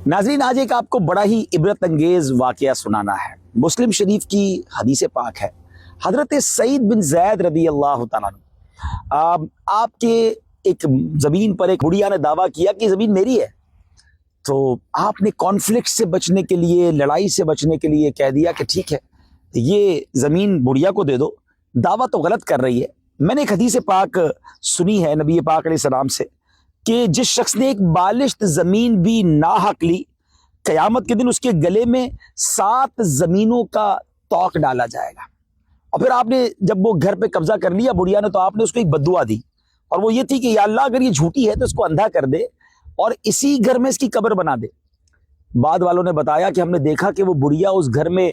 ناظرین، آج ایک آپ کو بڑا ہی عبرت انگیز واقعہ سنانا ہے۔ مسلم شریف کی حدیث پاک ہے، حضرت سعید بن زید رضی اللہ تعالیٰ عنہ آپ کے ایک زمین پر ایک بڑھیا نے دعویٰ کیا کہ زمین میری ہے، تو آپ نے کانفلکٹ سے بچنے کے لیے، لڑائی سے بچنے کے لیے کہہ دیا کہ ٹھیک ہے یہ زمین بڑھیا کو دے دو، دعویٰ تو غلط کر رہی ہے۔ میں نے ایک حدیث پاک سنی ہے نبی پاک علیہ السلام سے کہ جس شخص نے ایک بالشت زمین بھی ناحق لی، قیامت کے دن اس کے گلے میں 7 زمینوں کا توق ڈالا جائے گا۔ اور پھر آپ نے جب وہ گھر پہ قبضہ کر لیا بڑھیا نے، تو آپ نے اس کو ایک بد دعا دی، اور وہ یہ تھی کہ یا اللہ اگر یہ جھوٹی ہے تو اس کو اندھا کر دے اور اسی گھر میں اس کی قبر بنا دے۔ بعد والوں نے بتایا کہ ہم نے دیکھا کہ وہ بڑھیا اس گھر میں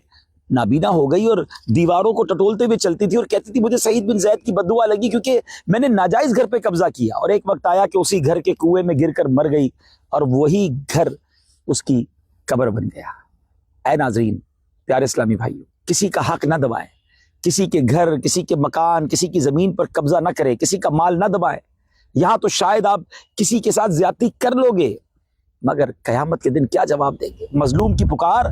نابینا ہو گئی اور دیواروں کو ٹٹولتے ہوئے چلتی تھی اور کہتی تھی مجھے سعید بن زید کی بد دعا لگی کیونکہ میں نے ناجائز گھر پہ قبضہ کیا، اور ایک وقت آیا کہ اسی گھر کے کنویں میں گر کر مر گئی اور وہی گھر اس کی قبر بن گیا۔ اے ناظرین، پیارے اسلامی بھائیو، کسی کا حق نہ دبائیں، کسی کے گھر، کسی کے مکان، کسی کی زمین پر قبضہ نہ کریں، کسی کا مال نہ دبائیں۔ یہاں تو شاید آپ کسی کے ساتھ زیادتی کر لو گے، مگر قیامت کے دن کیا جواب دیں گے؟ مظلوم کی پکار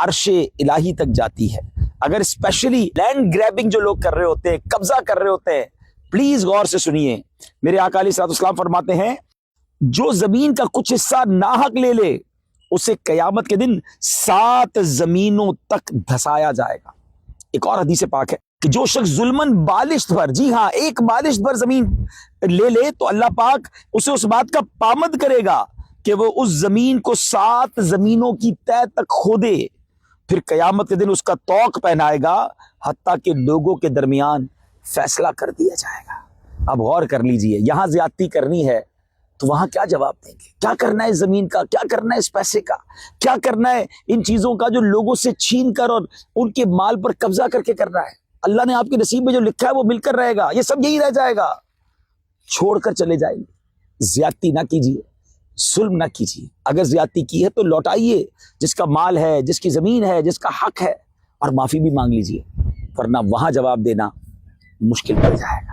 عرش الہی تک جاتی ہے۔ اگر اسپیشلی لینڈ گریبنگ جو لوگ کر رہے ہوتے ہیں، قبضہ کر رہے ہوتے ہیں، پلیز غور سے سنیے۔ میرے آقا علیہ الصلوۃ والسلام فرماتے ہیں جو زمین کا کچھ حصہ ناحق لے لے اسے قیامت کے دن 7 زمینوں تک دھسایا جائے گا۔ ایک اور حدیث پاک ہے کہ جو شخص ظلمن بالشت پر، جی ہاں ایک بالشت پر زمین لے لے تو اللہ پاک اسے اس بات کا پامد کرے گا کہ وہ اس زمین کو 7 زمینوں کی تہ تک کھودے، پھر قیامت کے دن اس کا توق پہنائے گا حتیٰ کہ لوگوں کے درمیان فیصلہ کر دیا جائے گا۔ اب غور کر لیجئے، یہاں زیادتی کرنی ہے تو وہاں کیا جواب دیں گے؟ کیا کرنا ہے اس زمین کا؟ کیا کرنا ہے اس پیسے کا؟ کیا کرنا ہے ان چیزوں کا جو لوگوں سے چھین کر اور ان کے مال پر قبضہ کر کے کرنا ہے؟ اللہ نے آپ کے نصیب میں جو لکھا ہے وہ مل کر رہے گا، یہ سب یہی رہ جائے گا، چھوڑ کر چلے جائیں گے۔ زیادتی نہ کیجیے، ظلم نہ کیجیے، اگر زیادتی کی ہے تو لوٹائیے جس کا مال ہے، جس کی زمین ہے، جس کا حق ہے، اور معافی بھی مانگ لیجیے، ورنہ وہاں جواب دینا مشکل پڑ جائے گا۔